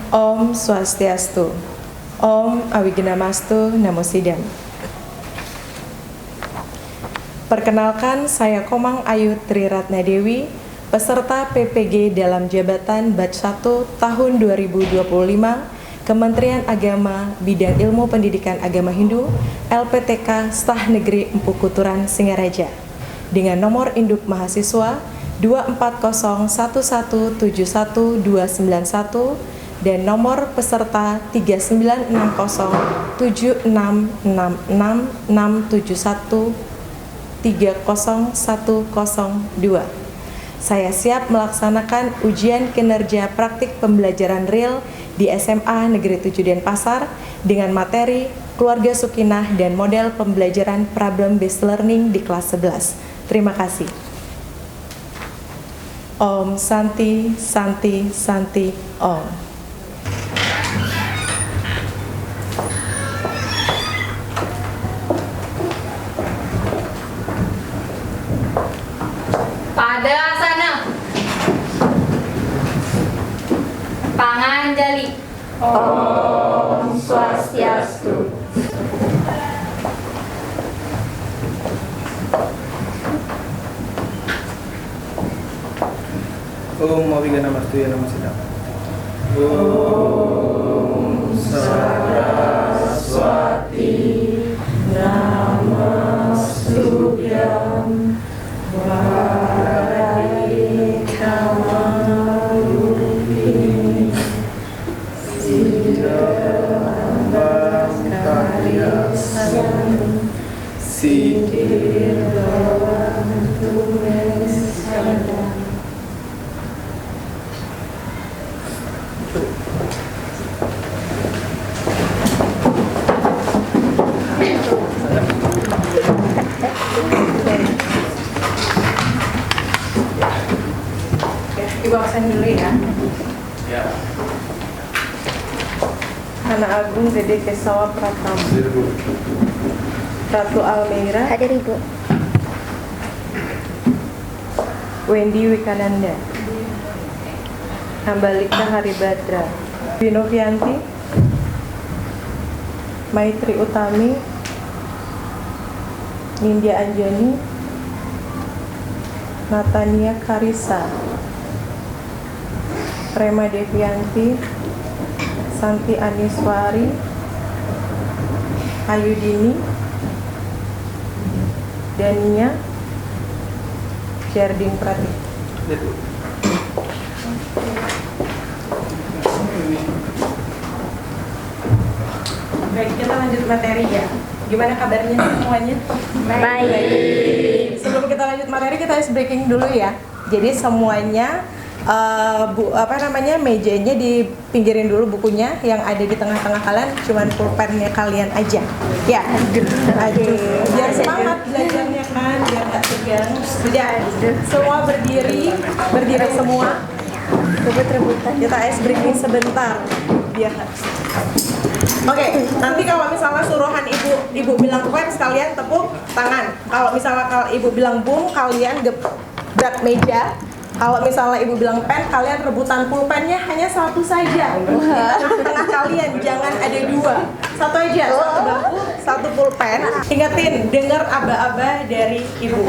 Om Swastiastu. Om Awignamastu Namo Sidam. Perkenalkan, saya Komang Ayu Triratna Dewi, peserta PPG dalam jabatan Batch 1 tahun 2025, Kementerian Agama Bidang Ilmu Pendidikan Agama Hindu, LPTK Stah Negeri Empu Kuturan Singaraja, dengan nomor induk mahasiswa 24011712991 dan nomor peserta 396606671300102. Saya siap melaksanakan ujian kinerja praktik pembelajaran real di SMA Negeri 7 Denpasar dengan materi Keluarga Sukinah dan model pembelajaran Problem Based Learning di kelas 11. Terima kasih. Om Santi Santi Santi Om. Pada asana. Panganjali. Om Swastiastu. Om Awignamastu Namo Sidam. Om Saraswati Namastubhyam Varavikamarupi Siddhambangkaryasam Siddhirbavantu Sadam. Ibu absen dulu ya. Ya. Anak Agung Dede Kesawa Pratama. Ratu Almeira. Hadir Ibu. Wendy Wikananda. Hambalika Haribadra. Winovianti. Maitri Utami. Nindya Anjani. Natania Karisa. Rema Devianti. Santi Aniswari. Ayudini. Dania. Jardin Pratik. Baik, kita lanjut materi ya. Gimana kabarnya semuanya? Baik. Sebelum kita lanjut materi, kita ice breaking dulu ya. Jadi semuanya mejanya dipinggirin dulu bukunya, yang ada di tengah-tengah kalian cuman pulpennya kalian aja. Ya. Biar semangat belajarnya kan, biar nggak tegang. Sudah. Semua berdiri semua. Rebut-rebutan. Kita ice breaking sebentar. Biar. Oke, nanti kalau misalnya suruhan ibu bilang clap, kalian tepuk tangan. Kalau misalnya ibu bilang boom, kalian gebrak meja. Kalau misalnya ibu bilang pen, kalian rebutan pulpennya hanya satu saja. Tengah kalian, jangan ada dua. Satu aja, satu bangku, satu pulpen. Ingetin, dengar aba-aba dari ibu.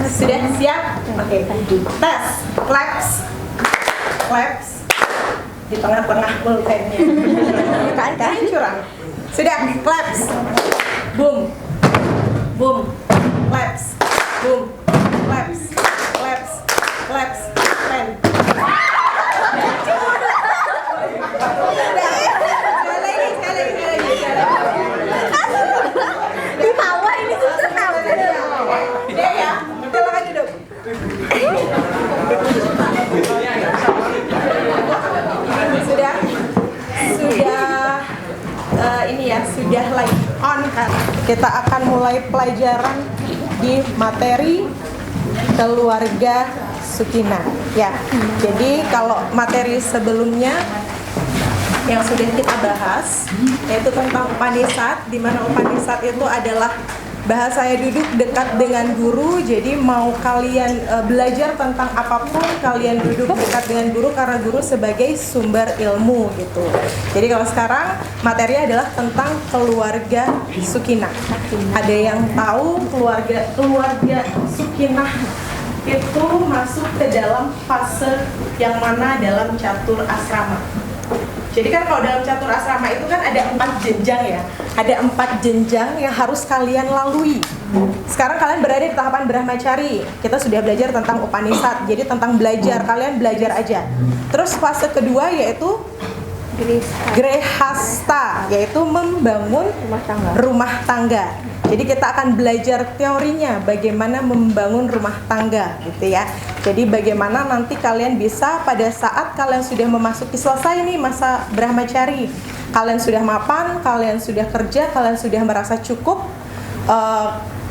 Sudah siap? Oke. Tes, claps. Di tengah-tengah pulpennya. Kan curang. Sudah, claps. Boom. Claps. Boom. Claps. Pen. Sekali lagi. Di bawah ini susah tahu. Udah ya, silakan duduk. Sudah lagi on kan. Kita akan mulai pelajaran di materi keluarga Sukinah ya. Jadi kalau materi sebelumnya yang sudah kita bahas yaitu tentang Upanishad, di mana Upanishad itu adalah Bahasa saya duduk dekat dengan guru, jadi mau kalian belajar tentang apapun, kalian duduk dekat dengan guru karena guru sebagai sumber ilmu gitu. Jadi kalau sekarang materi adalah tentang keluarga Sukinah. Ada yang tahu keluarga Sukinah itu masuk ke dalam fase yang mana dalam catur asrama? Jadi kan kalau dalam catur asrama itu kan ada 4 jenjang ya. Ada 4 jenjang yang harus kalian lalui. Sekarang kalian berada di tahapan Brahmacari. Kita sudah belajar tentang Upanishad. Jadi tentang belajar, kalian belajar aja. Terus fase kedua yaitu Grehasta, yaitu membangun rumah tangga. Jadi kita akan belajar teorinya bagaimana membangun rumah tangga gitu ya. Jadi bagaimana nanti kalian bisa pada saat kalian sudah memasuki selesai nih masa Brahmacari, kalian sudah mapan, kalian sudah kerja, kalian sudah merasa cukup,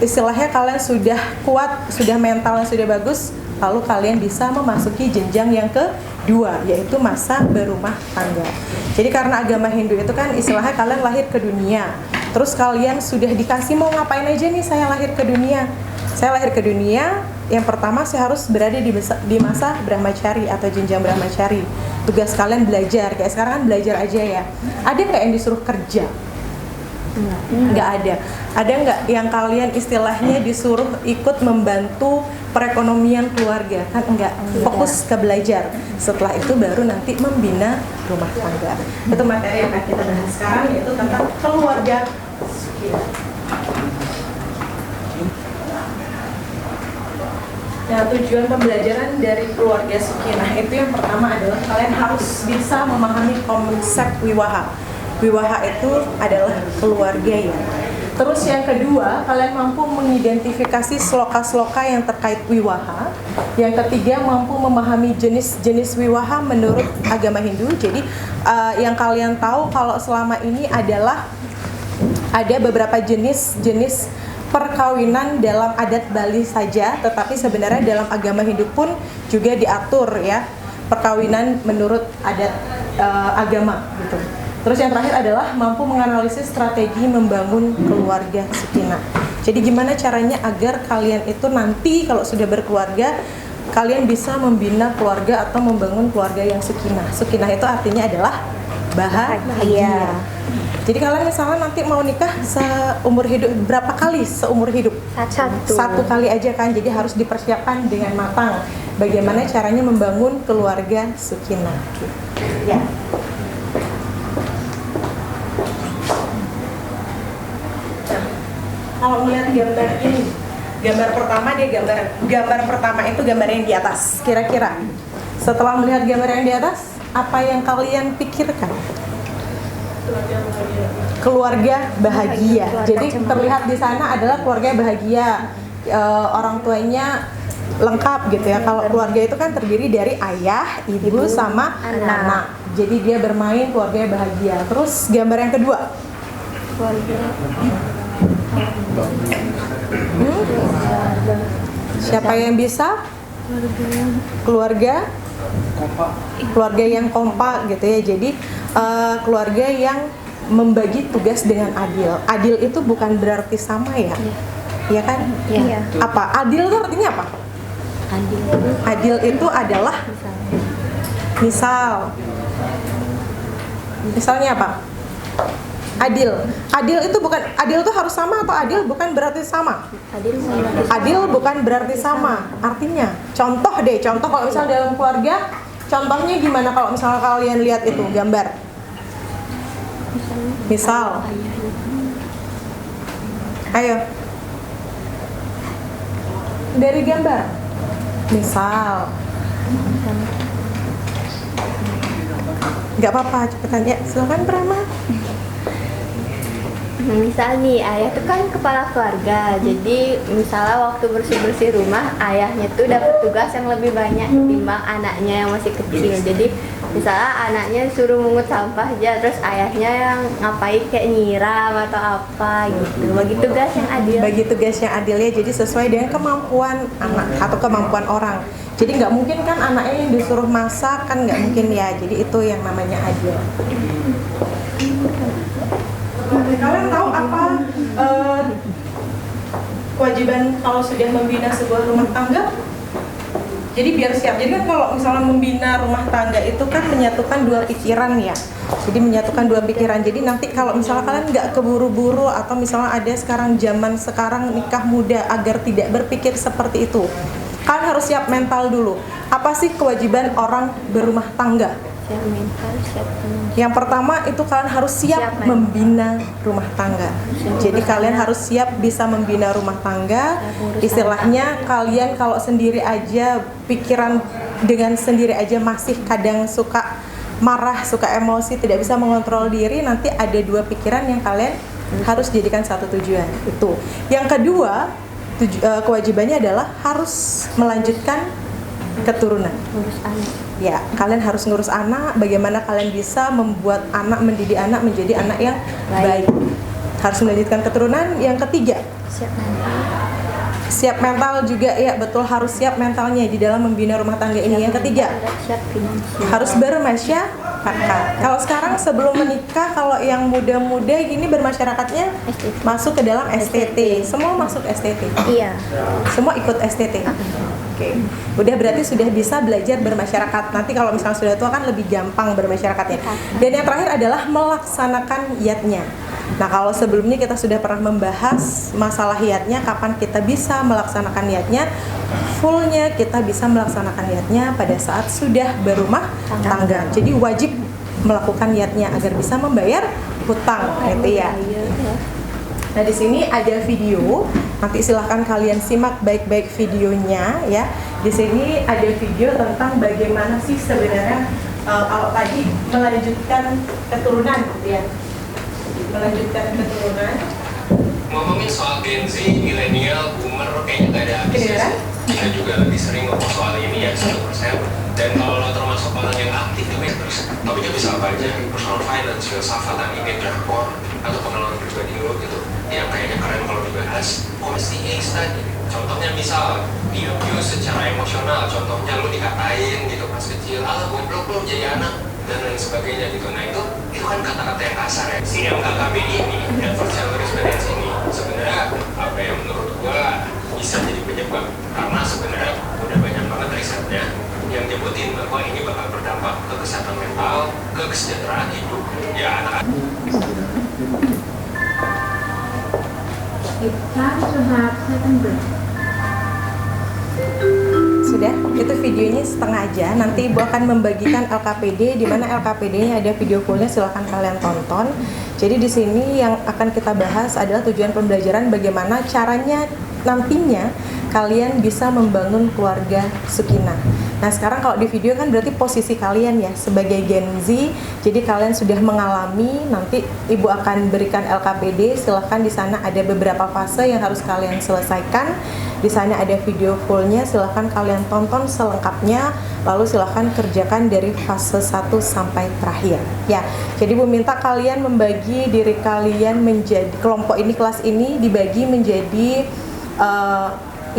istilahnya kalian sudah kuat, sudah mentalnya sudah bagus, lalu kalian bisa memasuki jenjang yang kedua yaitu masa berumah tangga. Jadi karena agama Hindu itu kan istilahnya kalian lahir ke dunia, terus kalian sudah dikasih mau ngapain aja nih saya lahir ke dunia. Saya lahir ke dunia, yang pertama saya harus berada di masa Brahmacari atau jenjang Brahmacari. Tugas kalian belajar, kayak sekarang kan belajar aja ya. Ada nggak yang disuruh kerja? Nggak ada. Ada nggak yang kalian istilahnya disuruh ikut membantu perekonomian keluarga? Kan enggak, fokus ke belajar. Setelah itu baru nanti membina rumah tangga. Itu materi yang akan kita bahas sekarang, yaitu tentang keluarga Sukinah. Nah, tujuan pembelajaran dari keluarga Sukinah itu yang pertama adalah kalian harus bisa memahami konsep wiwaha. Wiwaha itu adalah keluarga ya. Terus yang kedua, kalian mampu mengidentifikasi sloka-sloka yang terkait wiwaha. Yang ketiga, mampu memahami jenis-jenis wiwaha menurut agama Hindu. Jadi yang kalian tahu kalau selama ini adalah ada beberapa jenis-jenis perkawinan dalam adat Bali saja, tetapi sebenarnya dalam agama Hindu pun juga diatur ya perkawinan menurut adat agama gitu. Terus yang terakhir adalah mampu menganalisis strategi membangun keluarga Sukinah. Jadi gimana caranya agar kalian itu nanti kalau sudah berkeluarga kalian bisa membina keluarga atau membangun keluarga yang Sukinah. Sukinah itu artinya adalah bahagia. Jadi kalian misalnya nanti mau nikah seumur hidup, berapa kali seumur hidup? Satu kali aja kan, jadi harus dipersiapkan dengan matang bagaimana caranya membangun keluarga Sukinah. Ya. Kalau melihat gambar ini, gambar pertama gambar pertama itu gambar yang di atas. Kira-kira setelah melihat gambar yang di atas, apa yang kalian pikirkan? Keluarga bahagia. Jadi terlihat di sana adalah keluarga bahagia. Orang tuanya lengkap gitu ya. Kalau keluarga itu kan terdiri dari ayah, ibu sama anak. Jadi dia bermain keluarga bahagia. Terus gambar yang kedua. Siapa yang bisa? Keluarga yang kompak gitu ya. Jadi keluarga yang membagi tugas dengan adil. Adil itu bukan berarti sama ya. Iya kan? Iya. Apa? Adil itu artinya apa? Adil itu adalah misalnya apa? Adil itu bukan, adil itu harus sama atau adil bukan berarti sama? Adil bukan berarti sama. Artinya, contoh kalau misalnya dalam keluarga, contohnya gimana kalau misalnya kalian lihat itu gambar? Misal, ayo, dari gambar. Misal, nggak apa-apa, cepetan ya. Silakan Brahma. Misal nih, ayah tuh kan kepala keluarga. Jadi misalnya waktu bersih-bersih rumah, ayahnya tuh dapat tugas yang lebih banyak ketimbang anaknya yang masih kecil. Jadi misalnya anaknya suruh mungut sampah aja, terus ayahnya yang ngapain kayak nyiram atau apa gitu. Bagi tugas yang adil. Bagi tugas yang adil ya, jadi sesuai dengan kemampuan anak atau kemampuan orang. Jadi nggak mungkin kan anaknya yang disuruh masak, kan nggak mungkin ya. Jadi itu yang namanya adil. Kalian tahu apa kewajiban kalau sudah membina sebuah rumah tangga? Jadi biar siap. Jadi kan kalau misalnya membina rumah tangga itu kan menyatukan dua pikiran ya. Jadi menyatukan dua pikiran. Jadi nanti kalau misalnya kalian nggak keburu-buru atau misalnya ada sekarang zaman sekarang nikah muda agar tidak berpikir seperti itu. Kalian harus siap mental dulu. Apa sih kewajiban orang berumah tangga? Siap mental, siap finansial. Yang pertama itu kalian harus siap Siap, Mas. membina rumah tangga. Jadi kalian harus siap bisa membina rumah tangga. Istilahnya kalian kalau sendiri aja pikiran dengan sendiri aja masih kadang suka marah, suka emosi, tidak bisa mengontrol diri, nanti ada dua pikiran yang kalian harus jadikan satu tujuan. Itu. Yang kedua, kewajibannya adalah harus melanjutkan keturunan. Ngurus anak. Ya, kalian harus ngurus anak. Bagaimana kalian bisa membuat anak, mendidik anak menjadi anak yang baik. Harus melanjutkan keturunan. Yang ketiga, Siap mental. siap mental juga ya, betul, harus siap mentalnya di dalam membina rumah tangga ini. Yang ketiga, Siap finansial. harus bermasyarakat. Kalau sekarang sebelum menikah, kalau yang muda-muda gini bermasyarakatnya STT. masuk ke dalam STT. Semua masuk STT. Iya. Semua ikut STT. Oke. Udah berarti sudah bisa belajar bermasyarakat. Nanti kalau misalnya sudah tua kan lebih gampang bermasyarakatnya. Dan yang terakhir adalah melaksanakan hiyatnya. Nah, kalau sebelumnya kita sudah pernah membahas masalah hiyatnya, kapan kita bisa melaksanakan hiyatnya, fullnya kita bisa melaksanakan hiyatnya pada saat sudah berumah tangga. Jadi wajib melakukan hiyatnya agar bisa membayar hutang, gitu ya. Nah, di sini ada video. Nanti silahkan kalian simak baik-baik videonya ya. Di sini ada video tentang bagaimana sih sebenarnya kalau tadi melanjutkan keturunan, gitu ya. Melanjutkan keturunan. Ngomongin soal Gen Z, milenial, boomer, kayaknya gak ada habisnya. Kita juga lebih sering ngomong soal ini ya, 1%. Dan kalau lo termasuk orang yang aktif di Matrix, topiknya bisa apa aja, personal finance, filsafat, anime, drakor, atau pengalaman pribadi lo gitu, yang kayaknya keren kalau dibahas. Komisi Ace tadi, contohnya misal di abuse secara emosional, contohnya lo dikatain gitu pas kecil, goblok lo jadi anak, dan lain sebagainya gitu. Nah itu kan kata-kata yang kasar ya. Si MKKB ini, Adverse Childhood Experience ini, sebenarnya apa yang menurut gua bisa jadi penyebab, karena sebenarnya udah banyak banget risetnya yang nyebutin bahwa ini bakal berdampak ke kesehatan mental, ke kesejahteraan hidup ya anak. It's time to have second breath. Sudah, itu videonya setengah aja. Nanti Ibu akan membagikan LKPD, di mana LKPD-nya ada video fullnya, silahkan kalian tonton. Jadi di sini yang akan kita bahas adalah tujuan pembelajaran, bagaimana caranya nantinya kalian bisa membangun keluarga sakinah. Nah, sekarang kalau di video kan berarti posisi kalian ya sebagai Gen Z. Jadi kalian sudah mengalami, nanti Ibu akan berikan LKPD. Silahkan di sana ada beberapa fase yang harus kalian selesaikan. Di sana ada video fullnya, silahkan kalian tonton selengkapnya. Lalu silahkan kerjakan dari fase 1 sampai terakhir. Ya, jadi Bu minta kalian membagi diri kalian menjadi kelompok ini, kelas ini dibagi menjadi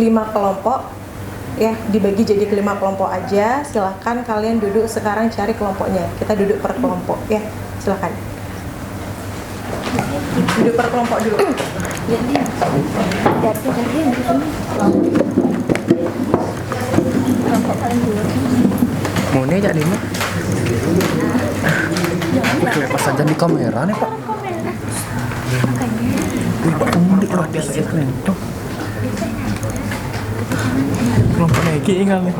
5 kelompok. Ya, dibagi jadi ke 5 kelompok aja. Silahkan kalian duduk sekarang cari kelompoknya. Kita duduk per kelompok ya. Silahkan duduk per kelompok dulu. Jadi di sini. Kelompok paling dulu. Mau nih jadi mah? Pas aja di kamera nih Pak. Wih Pak unik lah biasa kita nih. Tuh. Kelompok lagi ingat nih.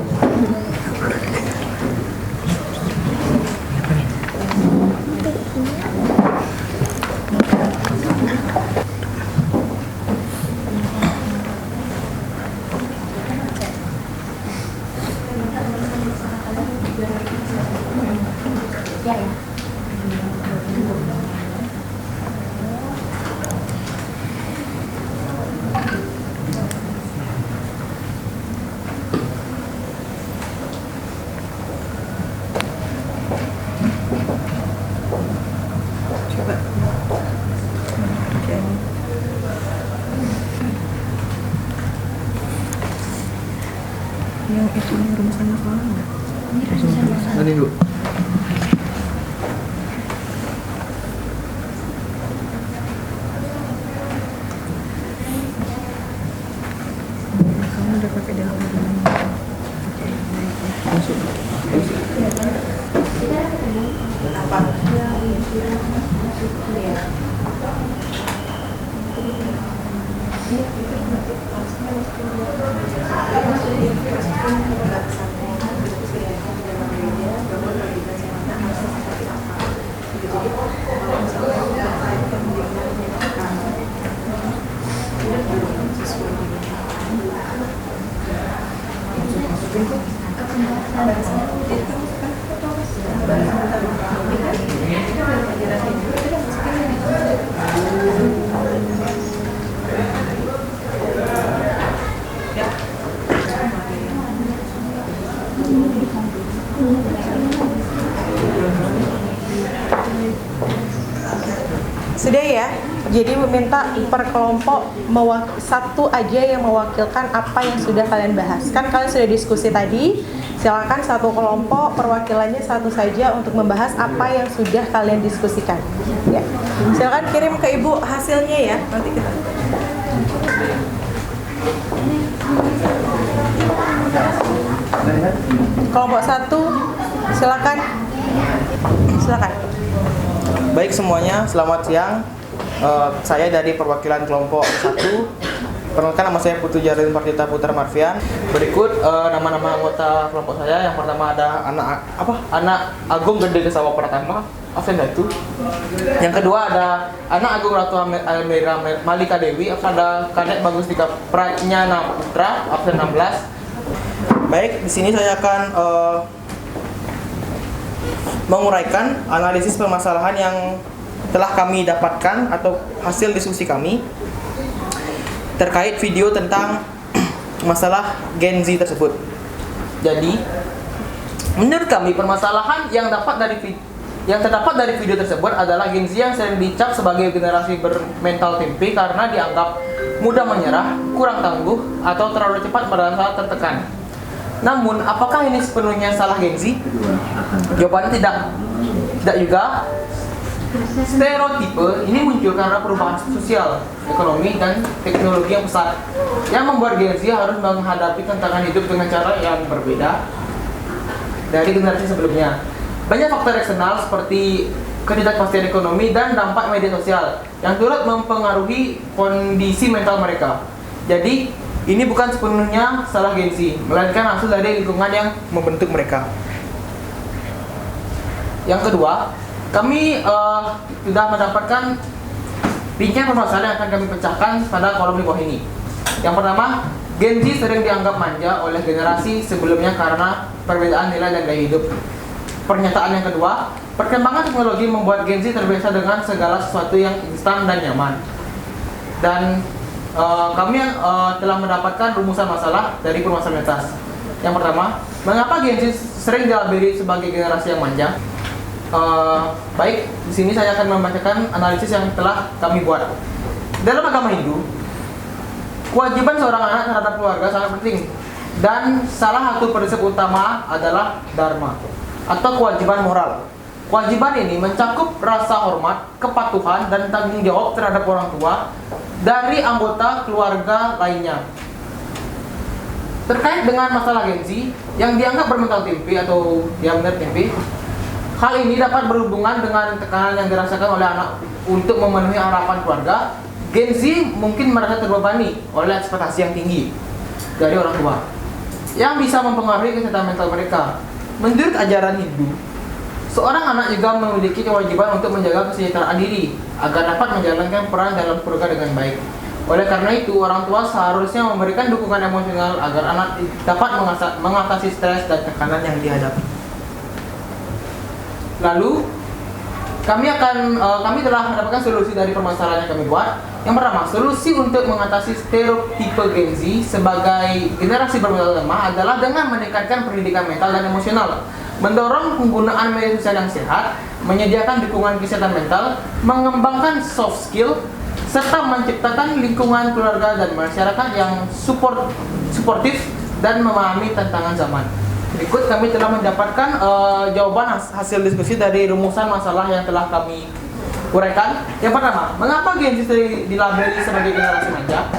Yang itu rumah sama kamu. Tadi dulu. Sudah ya. Jadi minta per kelompok satu aja yang mewakilkan apa yang sudah kalian bahas. Kan kalian sudah diskusi tadi. Silakan satu kelompok perwakilannya satu saja untuk membahas apa yang sudah kalian diskusikan. Ya. Silakan kirim ke Ibu hasilnya ya. Nanti kita. Kelompok satu, silakan. Silakan. Baik semuanya, selamat siang. Saya dari perwakilan kelompok 1. Perkenalkan, nama saya Putu Jalin Partita Putra Marfian. Berikut nama-nama anggota kelompok saya. Yang pertama ada anak Agung Gede Kesawa Pratama, absen 1. Yang kedua ada anak Agung Ratu Almira Malika Dewi, ada Kadek Bagus Dika Pranyana Putra, absen 16. Baik, di sini saya akan menguraikan analisis permasalahan yang telah kami dapatkan atau hasil diskusi kami terkait video tentang masalah Gen Z tersebut. Jadi, menurut kami permasalahan yang terdapat dari video tersebut adalah Gen Z yang sering dicap sebagai generasi bermental tempe karena dianggap mudah menyerah, kurang tangguh, atau terlalu cepat merasa tertekan. Namun, apakah ini sepenuhnya salah Gen Z? Jawabannya tidak. Tidak juga. Stereotipe ini muncul karena perubahan sosial, ekonomi, dan teknologi yang pesat yang membuat Gen Z harus menghadapi tantangan hidup dengan cara yang berbeda dari generasi sebelumnya. Banyak faktor eksternal seperti ketidakpastian ekonomi dan dampak media sosial yang turut mempengaruhi kondisi mental mereka. Jadi, ini bukan sepenuhnya salah Gen Z, melainkan hasil dari lingkungan yang membentuk mereka. Yang kedua, kami sudah mendapatkan rincian permasalahan yang akan kami pecahkan pada kolom di bawah ini. Yang pertama, Gen Z sering dianggap manja oleh generasi sebelumnya karena perbedaan nilai dan gaya hidup. Pernyataan yang kedua, perkembangan teknologi membuat Gen Z terbiasa dengan segala sesuatu yang instan dan nyaman. Dan kami telah mendapatkan rumusan masalah dari permasalahan atas. Yang pertama, mengapa Gen Z sering dilabeli sebagai generasi yang manja? Baik, di sini saya akan membacakan analisis yang telah kami buat. Dalam agama Hindu, kewajiban seorang anak terhadap keluarga sangat penting, dan salah satu prinsip utama adalah dharma atau kewajiban moral. Kewajiban ini mencakup rasa hormat, kepatuhan, dan tanggung jawab terhadap orang tua dari anggota keluarga lainnya. Terkait dengan masalah Gen Z yang dianggap bermental tempe atau benar tempe, hal ini dapat berhubungan dengan tekanan yang dirasakan oleh anak untuk memenuhi harapan keluarga. Gen Z mungkin merasa terbebani oleh ekspektasi yang tinggi dari orang tua yang bisa mempengaruhi kesehatan mental mereka. Menurut ajaran Hindu, seorang anak juga memiliki kewajiban untuk menjaga kesejahteraan diri agar dapat menjalankan peran dalam keluarga dengan baik. Oleh karena itu, orang tua seharusnya memberikan dukungan emosional agar anak dapat mengatasi stres dan tekanan yang dihadapi. Lalu, kami telah mendapatkan solusi dari permasalahan yang kami buat. Yang pertama, solusi untuk mengatasi stereotipe Gen Z sebagai generasi bermental lemah adalah dengan meningkatkan pendidikan mental dan emosional, mendorong penggunaan media sosial yang sehat, menyediakan dukungan kesehatan mental, mengembangkan soft skill, serta menciptakan lingkungan keluarga dan masyarakat yang suportif dan memahami tantangan zaman. Berikut kami telah mendapatkan jawaban hasil diskusi dari rumusan masalah yang telah kami uraikan. Yang pertama, mengapa Gen Z dilabeli sebagai generasi manja?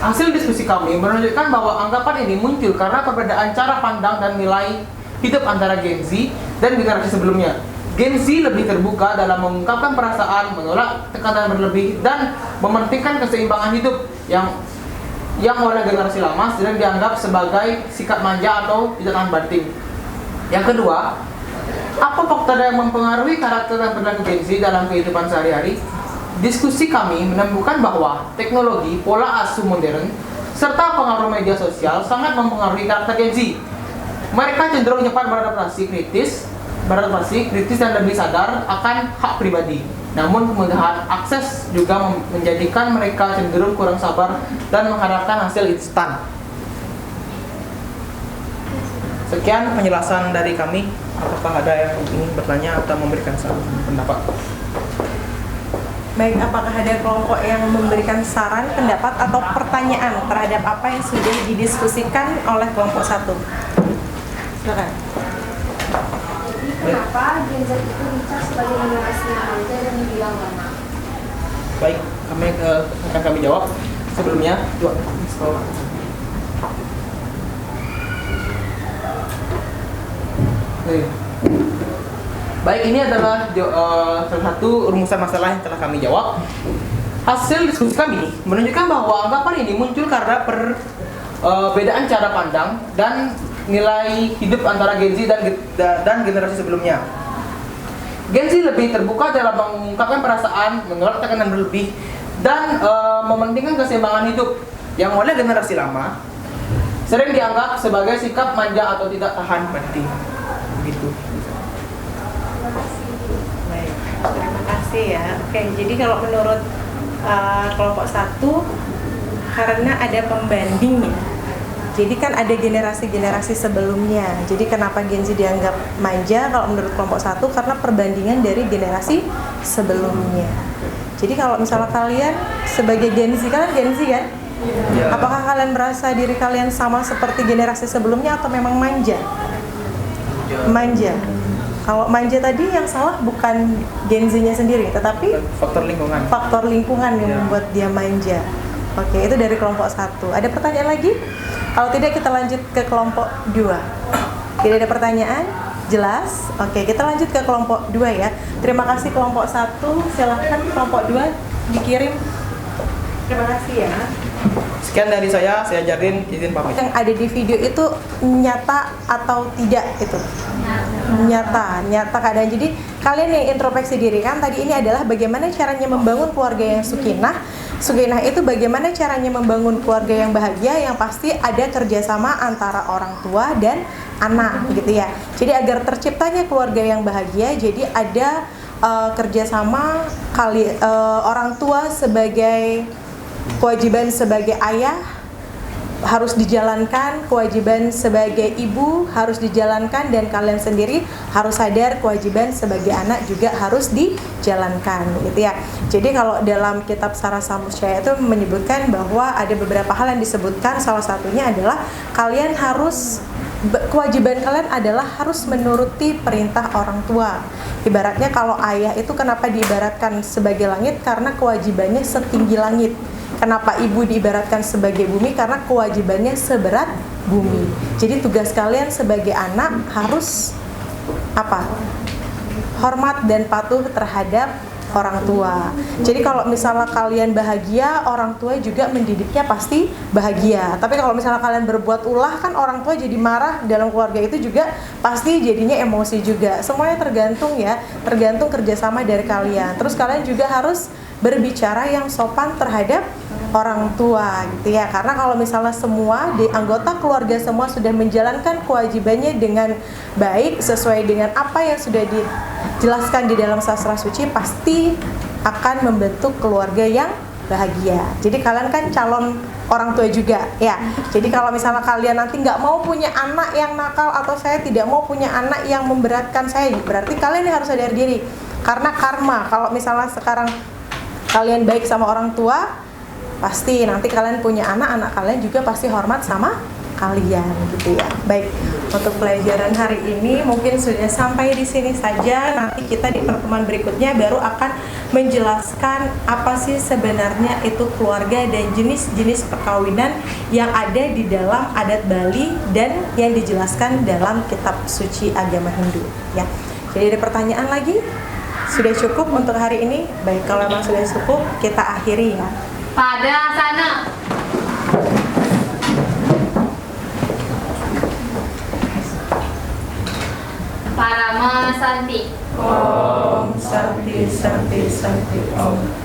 Hasil diskusi kami menunjukkan bahwa anggapan ini muncul karena perbedaan cara pandang dan nilai hidup antara Gen Z dan generasi sebelumnya. Gen Z lebih terbuka dalam mengungkapkan perasaan, menolak tekanan berlebih, dan mementingkan keseimbangan hidup yang oleh generasi lama sering dianggap sebagai sikap manja atau tidak tahan banting. Yang kedua, apa faktor yang mempengaruhi karakter dan perilaku Gen Z dalam kehidupan sehari-hari? Diskusi kami menemukan bahwa teknologi, pola asuh modern, serta pengaruh media sosial sangat mempengaruhi karakter Gen Z. Mereka cenderung cepat beradaptasi kritis dan lebih sadar akan hak pribadi. Namun kemudahan akses juga menjadikan mereka cenderung kurang sabar dan mengharapkan hasil instan. Sekian penjelasan dari kami. Apakah ada yang ingin bertanya atau memberikan pendapat? Baik, apakah ada kelompok yang memberikan saran, pendapat, atau pertanyaan terhadap apa yang sudah didiskusikan oleh kelompok 1? Silakan. Kenapa Gen Z itu dicap sebagai generasi manja dan dibilang lama? Baik, akan kami jawab. Sebelumnya, baik, ini adalah salah satu rumusan masalah yang telah kami jawab. Hasil diskusi kami menunjukkan bahwa anggapan ini muncul karena perbedaan cara pandang dan nilai hidup antara Gen Z dan generasi sebelumnya. Gen Z lebih terbuka dalam mengungkapkan perasaan, menolak tekanan berlebih, dan mementingkan keseimbangan hidup yang oleh generasi lama sering dianggap sebagai sikap manja atau tidak tahan banting. Begitu. Baik, terima kasih ya. Oke, jadi kalau menurut kelompok 1, karena ada pembandingnya. Jadi kan ada generasi-generasi sebelumnya. Jadi kenapa Gen Z dianggap manja kalau menurut kelompok 1? Karena perbandingan dari generasi sebelumnya. Jadi kalau misalnya kalian sebagai Gen Z, kalian Gen Z kan? Ya. Apakah kalian merasa diri kalian sama seperti generasi sebelumnya atau memang manja? Manja. Kalau manja tadi yang salah bukan Gen Z-nya sendiri, tetapi faktor lingkungan yang membuat dia manja. Oke, itu dari kelompok 1. Ada pertanyaan lagi? Kalau tidak, kita lanjut ke kelompok 2. Tidak ada pertanyaan? Jelas? Oke, kita lanjut ke kelompok 2 ya. Terima kasih kelompok 1. Silahkan kelompok 2 dikirim. Terima kasih ya. Sekian dari saya Jardin, izin pamit. Yang ada di video itu nyata atau tidak itu? Nyata keadaan. Jadi kalian yang introspeksi diri kan, tadi ini adalah bagaimana caranya membangun keluarga yang sakinah. Sakinah itu bagaimana caranya membangun keluarga yang bahagia, yang pasti ada kerjasama antara orang tua dan anak gitu ya. Jadi agar terciptanya keluarga yang bahagia, jadi ada kerjasama orang tua sebagai kewajiban sebagai ayah harus dijalankan, kewajiban sebagai ibu harus dijalankan, dan kalian sendiri harus sadar kewajiban sebagai anak juga harus dijalankan gitu ya. Jadi kalau dalam kitab Sarasa Muscaya itu menyebutkan bahwa ada beberapa hal yang disebutkan, salah satunya adalah kewajiban kalian adalah harus menuruti perintah orang tua. Ibaratnya kalau ayah itu kenapa diibaratkan sebagai langit? Karena kewajibannya setinggi langit. Kenapa ibu diibaratkan sebagai bumi? Karena kewajibannya seberat bumi. Jadi tugas kalian sebagai anak harus apa? Hormat dan patuh terhadap orang tua. Jadi kalau misalnya kalian bahagia, orang tua juga mendidiknya pasti bahagia. Tapi kalau misalnya kalian berbuat ulah, kan orang tua jadi marah, dalam keluarga itu juga pasti jadinya emosi juga. Semuanya tergantung ya, tergantung kerjasama dari kalian. Terus kalian juga harus berbicara yang sopan terhadap orang tua gitu ya. Karena kalau misalnya semua di anggota keluarga semua sudah menjalankan kewajibannya dengan baik sesuai dengan apa yang sudah dijelaskan di dalam sastra suci, pasti akan membentuk keluarga yang bahagia. Jadi kalian kan calon orang tua juga ya. Jadi kalau misalnya kalian nanti nggak mau punya anak yang nakal, atau saya tidak mau punya anak yang memberatkan saya, berarti kalian harus sadar diri. Karena karma, kalau misalnya sekarang kalian baik sama orang tua, pasti nanti kalian punya anak kalian juga pasti hormat sama kalian gitu ya. Baik, untuk pelajaran hari ini mungkin sudah sampai di sini saja. Nanti kita di pertemuan berikutnya baru akan menjelaskan apa sih sebenarnya itu keluarga dan jenis-jenis perkawinan yang ada di dalam adat Bali dan yang dijelaskan dalam kitab suci agama Hindu ya. Jadi ada pertanyaan lagi? Sudah cukup untuk hari ini? Baik, kalau memang sudah cukup, kita akhiri ya. Pada sana. Parama Santi. Om Santi Santi Santi Om.